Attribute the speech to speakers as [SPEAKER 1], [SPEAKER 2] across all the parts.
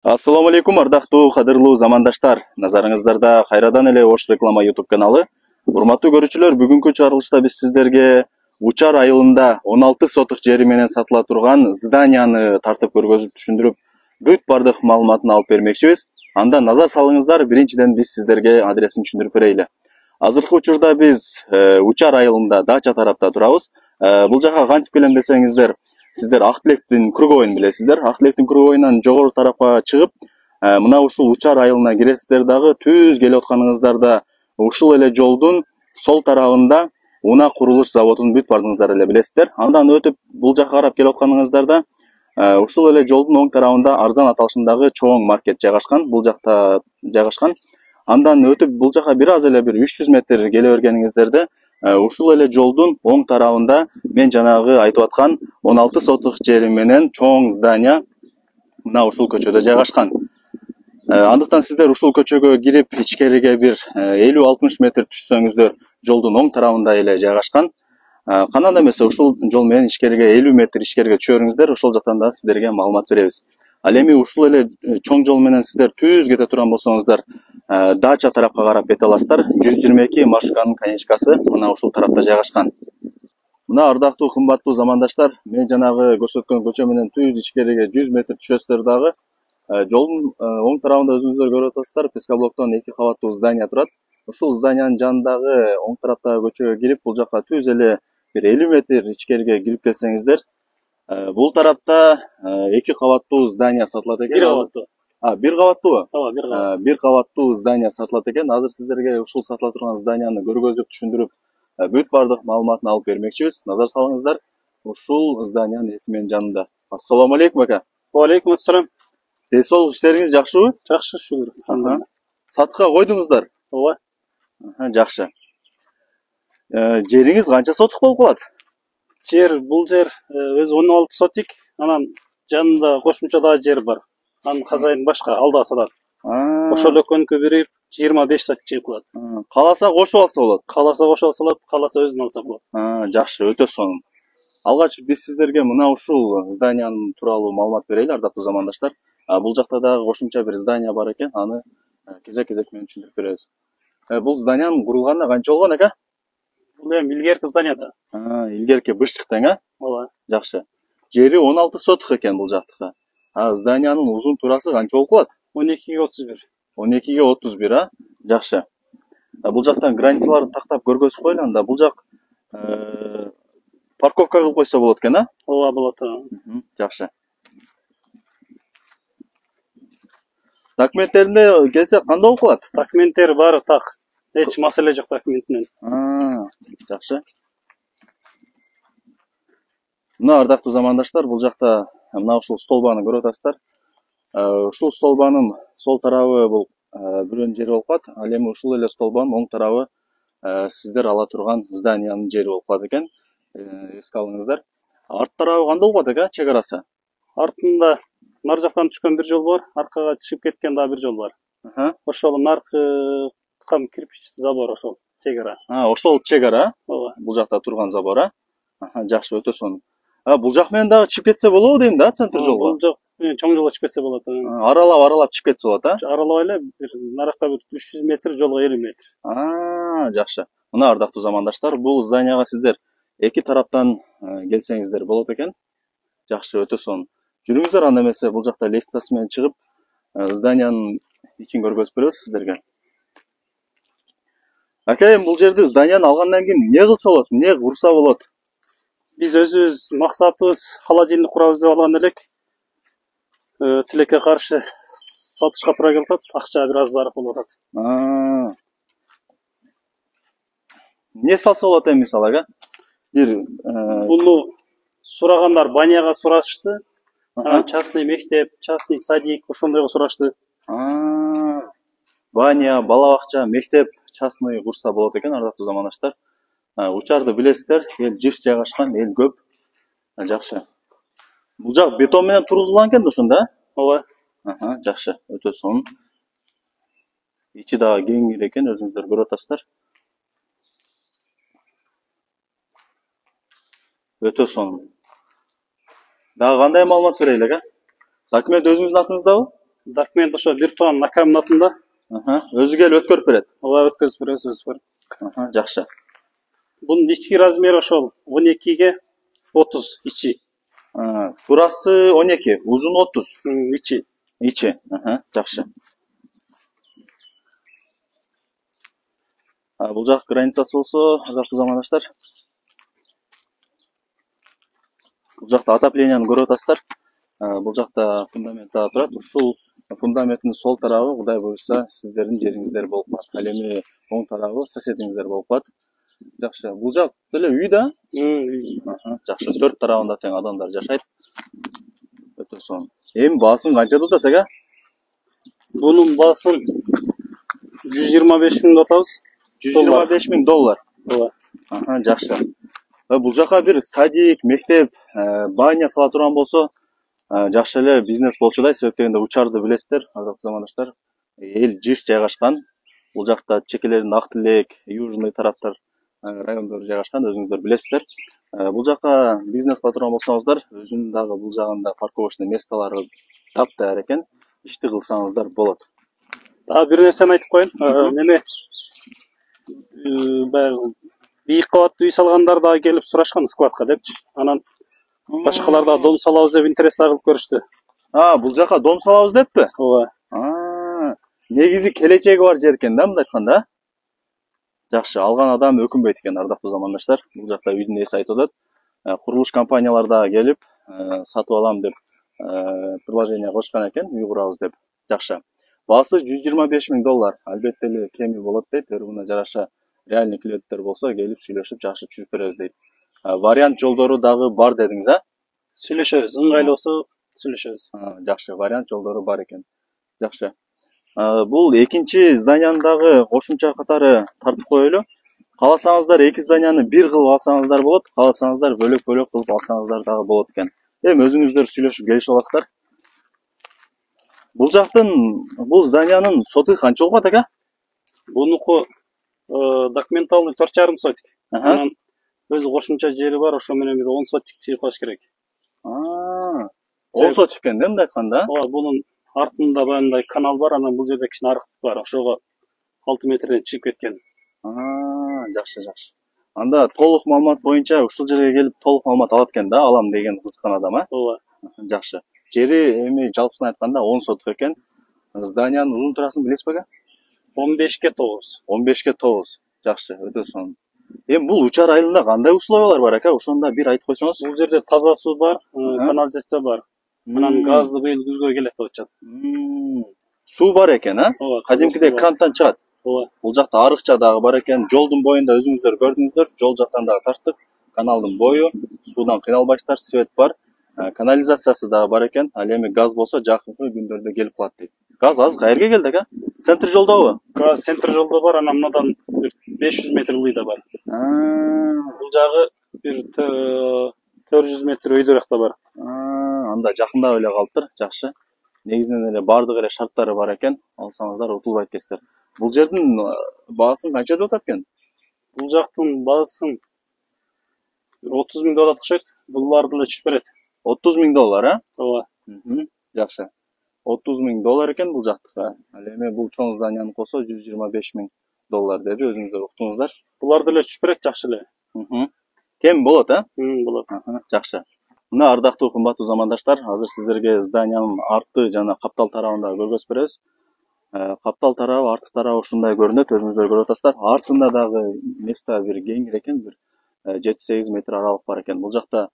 [SPEAKER 1] Ассаламу алейкум, ардактуу кадырлуу замандаштар. Назарыңыздарда кайрадан эле Ош реклама YouTube каналы. Урматтуу көрүүчүлөр, бүгүнкү чыгарылышта биз сиздерге Учар айылында 16 сотук жери менен сатыла турган зданияны тартып көргөзүп түшүндүрүп, бүт бардык маалыматын алып бермекчибиз. Анда назар салыңыздар, биринчиден биз сиздерге адресин түшүндүрүп берели. Азыркы учурда биз Учар айылында дача тарапта турабыз. Бул жака кантип келем десеңиздер, сиздер Ак Тилектин круговойун билесиздер. Ак Тилектин круговойунан жогору тарапка чыгып, мына ушул Учар айылына киресиздер дагы, түз келип атканыңыздарда ушул эле жолдун сол тарабында Уна курулуш заводунун бүт бардыгыңыздар эле билесиздер. Андан өтүп бул жакка карап келип атканыңыздарда ушул эле жолдун оң тарабында арзан аталышындагы чоң маркет жайгашкан. Бул жакта жайгашкан. Андан өтүп бул жака бир аз эле 300 метр келе бергениңиздерде ушул эле жолдун оң тарабында мен жанагы айтып аткан 16 сотук жери менен чоң здания мына ушул көчөдө жайгашкан. Андыктан сиздер ушул көчөгө кирип ичкериге бир 50-60 метр түшсөңүздөр жолдун оң тарабында эле жайгашкан. Канада эмесе ушул жол менен ичкериге 50 метр ичкериге түшөрүңүздөр, ошол жактан да сиздерге маалымат беребиз. Ал эми ушул эле чоң жол менен сиздер түз кете турган болсоңуздар, дача тарапка карап кете аласыздар. 122 маршрутанын конечкасы мына ушул тарапта жайгашкан. Мына ардактуу кымбаттуу замандаштар, мен жанагы көрсөткөн көчө менен түз ичкериге 100 метр түшөсүздөр дагы жолдун оң тарабында өзүңүздөр көрүп атасыздар, пескоблоктон 2 кабаттуу здания турат. Ушул зданиянын жанындагы оң тараптагы көчөгө кирип, бул жакка түз эле бир 50 метр ичкериге кирип келсеңиздер, бул тарапта 2 кабаттуу здания сатылат экен.
[SPEAKER 2] 1 кабаттуу.
[SPEAKER 1] Бир кабаттуубу?
[SPEAKER 2] Ооба, 1 кабаттуу.
[SPEAKER 1] Бир кабаттуу здания сатылат экен. Азыр сиздерге ушул сатыла турган зданияны көргөзүп түшүндүрүп, бүт бардык маалыматын алып бермекчибиз. Назар салыңыздар, ушул зданиянын эсигинин жанында. Ассаламу алейкум ака.
[SPEAKER 2] Ва алейкум ассалам.
[SPEAKER 1] Тесол иштериңиз жакшыбы?
[SPEAKER 2] Жакшы, шүгүр.
[SPEAKER 1] Сатыкка койдуңуздар?
[SPEAKER 2] Ооба.
[SPEAKER 1] Жакшы. Жериңиз канча сотук болуп калат?
[SPEAKER 2] Бул жер өзү 16 сотик, анан жанында кошумча дагы жер бар. Анын хозяин башка алда сатат. Ошол экөөнүкү бирип 25 сотик жер кылат.
[SPEAKER 1] Кааласа кошуп алса болот.
[SPEAKER 2] Кааласа кошуп алса болот, кааласа өзүн алса болот.
[SPEAKER 1] Жакшы, өтө сонун. Алгач биз сиздерге мына ушул зданиянын тууралуу маалымат берели, ардактуу замандаштар. Бул жакта дагы кошумча бир здания бар экен, аны кезек-кезек менен түшүндүрүп беребиз. Бул зданиянын курулганына канча болгон ака?
[SPEAKER 2] Бул эми илгерки здания да.
[SPEAKER 1] Илгерки быштыктан,
[SPEAKER 2] Ооба.
[SPEAKER 1] Жакшы. Жери 16 сотук экен бул жактыкы. Зданиянын узун турасы канча болуп калат?
[SPEAKER 2] 12-ге 31.
[SPEAKER 1] 12-ге 31, Жакшы. Бул жактан границаларын тактап көргөзүп коелу, анда бул жак парковка кылып койсо болот экен,
[SPEAKER 2] Ооба, болот.
[SPEAKER 1] Жакшы. Документтерине келсе кандай болуп калат?
[SPEAKER 2] Документтер баары так. Эч маселе жок документинен.
[SPEAKER 1] Жакшы. Мына ардактуу замандаштар, бул жакта мына ушул столбаны көрүп атасыздар. Ушул столбанын сол тарабы бул бирөөнүн жери болуп калат. Ал эми ушул эле столбанын оң тарабы сиздер ала турган зданиянын жери болуп калат экен. Эске алыңыздар. Арт тарабы кандай болуп калат экен, чек арасы?
[SPEAKER 2] Артында нар жактан түшкөн бир жол бар, аркага чыгып кеткен дагы бир жол бар. Ошол наркы кам кирпич забор ошол чек ара.
[SPEAKER 1] Ошол чек ара?
[SPEAKER 2] Ооба.
[SPEAKER 1] Бул жакта турган забор, Жакшы, өтө сонун. Бул жак менен дагы чыгып кетсе болобу дейм да, центр жолго.
[SPEAKER 2] Бул жак чоң жолго чыгып кетсе болот.
[SPEAKER 1] Аралап чыгып кетсе болот,
[SPEAKER 2] Аралап эле бир наракка 300 метр, жолго 50 метр.
[SPEAKER 1] Жакшы. Мына ардактуу замандаштар, бул зданияга сиздер эки тараптан келсеңиздер болот экен. Жакшы, өтө сонун. Жүрүңүздөр, анда эмесе бул жакта лестницасы менен чыгып, зданиянын ичин көргөзүп беребиз сиздерге. Ака, бул жерди зданияны алгандан кийин эмне кылса болот, эмне курса болот?
[SPEAKER 2] Биз өзүбүз максатыбыз холодильник курабыз деп алган элек. Тилекке каршы сатышка туура келип атат, акча бир аз зарыл болуп атат.
[SPEAKER 1] Эмне салса болот эми мисалы, ага?
[SPEAKER 2] Буну сурагандар баняга сурашты. Частный мектеп, частный садик, ошондойго сурашты.
[SPEAKER 1] Баня, бала бакча, мектеп, частный курса болот экен, ардактуу замандаштар. Учарды билесиздер, эл жыш жайгашкан, эл көп. Жакшы. Бул жак бетон менен тургузулган экен да ошондо,
[SPEAKER 2] Ооба.
[SPEAKER 1] Жакшы, өтө сонун. Ичи дагы кең экен, өзүңүздөр көрүп атасыздар. Өтө сонун. Дагы кандай маалымат берели, ага? Документ өзүңүздүн атыңыздабы?
[SPEAKER 2] Документ ошо бир тууган акамдын атында.
[SPEAKER 1] Өзү келип өткөрүп берет.
[SPEAKER 2] Ооба, өткөзүп беребиз бар.
[SPEAKER 1] Жакшы.
[SPEAKER 2] Бунун ички размери ошол 12ге 30 ичи.
[SPEAKER 1] Турасы 12, узун 30.
[SPEAKER 2] Ичи.
[SPEAKER 1] Ичи. Жакшы. Бул жак границасы болсо, азыркы замандаштар. Бул жакта отопленияны көрүп атасыздар. Бул жакта фундамент дагы турат. Ушул фундаменттин сол тарабы Кудай буюрса сиздердин жериңиздер болуп калат. Ал эми оң тарабы соседиңиздер болуп калат. Жакшы. Бул жак деле үй да? Жакшы. Төрт тарабында тең адамдар жашайт. Өтө сонун. Эми баасын канча деп атасыз ага?
[SPEAKER 2] Бунун баасын 125 миң деп атабыз.
[SPEAKER 1] 125 миң доллар.
[SPEAKER 2] Ооба.
[SPEAKER 1] Жакшы. Бул жака бир садик, мектеп, баня сала турган болсо, жакшы эле бизнес болчудай. Себеп дегенде учарды билесиздер, азыркы замандаштар. Эл жыш жайгашкан. Бул жакта чекелердин Ак Тилек, Южный тараптар райондору жайгашкан, өзүңүздөр билесиздер. Бул жака бизнес кыла турган болсоңуздар, өзүнүн дагы бул жагында парковочный местолору таптайыр экен. Ишти кылсаңыздар болот.
[SPEAKER 2] Дагы бир нерсени айтып коеюн. Неме баягы бийик кабаттуу үй салгандар дагы келип сурашкан складка депчи. Анан башкалар да дом салабыз деп интерес кылып көрүштү.
[SPEAKER 1] Бул жака дом салабыз деппи?
[SPEAKER 2] Ооба.
[SPEAKER 1] Негизи келечеги бар жер экен да, мындай айтканда. Жакшы, алган адам өкүнбөйт экен, ардактуу замандаштар. Бул жакта үйдүн ээси айтып атат. Курулуш компаниялар да келип, сатып алам деп предложение кылышкан экен, үй курабыз деп. Жакшы. Баасы 125 миң доллар. Албетте эле кеми болот дейт. Буна жараша реальный клиенттер болсо келип сүйлөшүп жакшы түзүп беребиз дейт. Вариант жолдору дагы бар дедиңиз, а?
[SPEAKER 2] Сүйлөшөбүз. Ыңгайлуу болсо сүйлөшөбүз.
[SPEAKER 1] Жакшы, вариант жолдору бар экен. Жакшы. Бул экинчи зданияны дагы кошумча катары тартып коелу. Кааласаңыздар эки зданияны бир кылып алсаңыздар болот, кааласаңыздар бөлөк-бөлөк кылып алсаңыздар дагы болот экен. Эми өзүңүздөр сүйлөшүп келишип аласыздар. Бул жактын, бул зданиянын соту канча болуп атат ага?
[SPEAKER 2] Бунуку документалный 4,5 сотик. Анан өзү кошумча жери бар, ошо менен бир 10 сотик чыгып калыш керек.
[SPEAKER 1] 10 сотик экен да, мындай айтканда?
[SPEAKER 2] Ооба, бунун артында баягындай канал бар, анан бул жерде кичине арык бар. Ошого 6 метрден чыгып кеткен.
[SPEAKER 1] Жакшы, жакшы. Анда толук маалымат боюнча ушул жерге келип толук маалымат алат экен да, алам деген кызыккан адам, а?
[SPEAKER 2] Ооба.
[SPEAKER 1] Жакшы. Жери эми жалпысын айтканда 10 сотик экен. Зданиянын узун турасын билесизби ага?
[SPEAKER 2] 15ге 9.
[SPEAKER 1] 15ге 9. Жакшы, өтө сонун. Эми бул учар айылында кандай условиялар бар ака? Ошондо бир айтып койсоңуз.
[SPEAKER 2] Бул жерде таза суу бар, канализация бар. Анан газды быйыл күзгө келет деп атышат.
[SPEAKER 1] Суу бар экен, а?
[SPEAKER 2] Ооба.
[SPEAKER 1] Кадимкидей крантан чыгат.
[SPEAKER 2] Ооба.
[SPEAKER 1] Бул жакта арыкча дагы бар экен. Жолдун боюнда өзүңүздөр көрдүңүздөр. Жол жактан дагы тарттык. Каналдын бою, суудан кыйналбайсыздар, свет бар. Канализациясы дагы бар экен. Ал эми газ болсо жакынкы күндөрдө келип калат дейт. Газ азыр каерге келди ака? Центр жолдобу?
[SPEAKER 2] Газ центр жолдо бар, анан мындан 500 метр ылдыйда бар. Бул жагы бир 400 метр өйдөрөкта бар.
[SPEAKER 1] Анда жакындап эле калыптыр. Жакшы. Негизинен эле бардык эле шарттары бар экен. Алсаңыздар утулбайт экенсиздер. Бул жердин баасын канча деп атат экен?
[SPEAKER 2] Бул жактын баасын 30 миң деп атат окшойт. Булар деле түшүп берет.
[SPEAKER 1] 30 миң доллар, а?
[SPEAKER 2] Ооба.
[SPEAKER 1] Жакшы. 30 миң доллар экен бул жактыкы. Ал эми бул чоң зданияны косо 125 миң доллар деди, өзүңүздөр уктуңуздар.
[SPEAKER 2] Булар деле түшүп берет жакшы эле.
[SPEAKER 1] Кем болот, а?
[SPEAKER 2] Болот.
[SPEAKER 1] Жакшы. Мына ардактуу кымбаттуу замандаштар, азыр сиздерге зданиянын арты жана каптал тарабында көргөзүп беребиз. Каптал тарабы, арты тарабы ушундай көрүнөт, өзүңүздөр көрүп атасыздар. Артында дагы место бир кеңир экен, бир 7-8 метр аралык бар экен. Бул жакта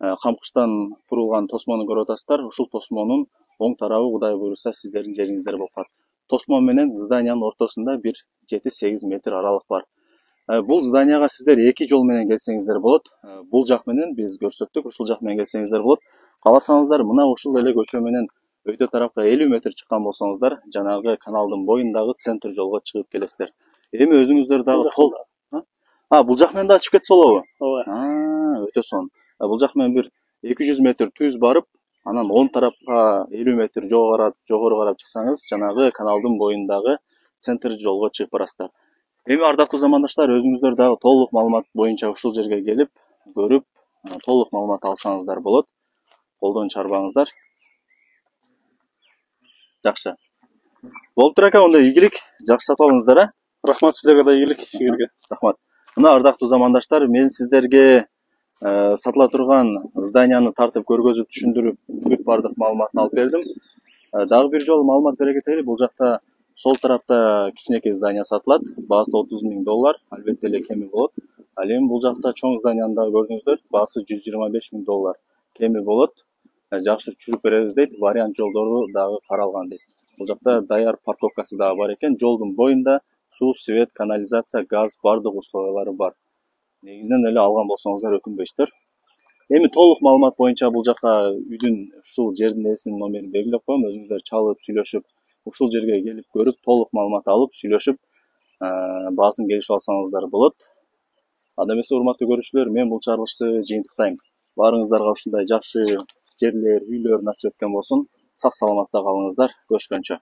[SPEAKER 1] камкычтан курулган тосмону көрүп атасыздар. Ушул тосмонун оң тарабы Кудай буйрса сиздердин жериңиздер болуп калат. Тосмо менен зданиянын ортосунда бир 7-8 метр аралык бар. Бул зданияга сиздер эки жол менен келсеңиздер болот. Бул жак менен биз көрсөттүк, ушул жак менен келсеңиздер болот. Кааласаңыздар мына ушул эле көчө менен өтө тарапка 50 метр чыккан болсоңуздар, жанагы каналдын боюндагы центр жолго чыгып келесиздер. Эми өзүңүздөр дагы бул жак менен дагы чыгып кетсе болобу?
[SPEAKER 2] Ооба.
[SPEAKER 1] Өтө сонун. Бул жак менен бир 200 метр түз барып, анан оң тарапка 50 метр жогору карап чыксаңыз, жанагы каналдын боюндагы центр жолго чыгып барасыздар. Эми ардактуу замандаштар, өзүңүздөр дагы толук маалымат боюнча ушул жерге келип, көрүп, толук маалымат алсаңыздар болот. Колдон чарбаңыздар. Жакшы. Болуптур ака, онда ийгилик, жакшы сатып алыңыздар, а?
[SPEAKER 2] Рахмат силерге да ийгилик, силерге.
[SPEAKER 1] Рахмат. Мына ардактуу замандаштар, мен сиздерге сатыла турган зданияны тартып көргөзүп түшүндүрүп бүт бардык маалыматын алып бердим. Дагы бир жолу маалымат бере кетели, бул жакта сол тарапта кичинекей здания сатылат, баасы $30,000, албетте эле кеми болот. Ал эми бул жакта чоң зданияны дагы көрдүңүздөр, баасы $125,000 кеми болот. Жакшы чүрүп беребиз дейт, вариант жолдору дагы каралган дейт. Бул жакта даяр парковкасы дагы бар экен, жолдун боюнда суу, свет, канализация, газ бардык условиялары бар. Негизинен эле алган болсоңуздар өкүнбөйсүздөр. Эми толук маалымат боюнча бул жака үйдүн ушул жердин ээсинин номерин белгилеп коем, өзүңүздөр чалып, сүйлөшүп, ушул жерге келип көрүп, толук маалымат алып, сүйлөшүп, баасын келишип алсаңыздар болот. Анда эмесе, урматтуу көрүүчүлөр, мен бул чыгарылышты жыйынтыктайм. Баарыңыздарга ушундай жакшы жерлер, үйлөр насип эткен болсун. Сак саламатта калыңыздар. Көрүшкөнчө.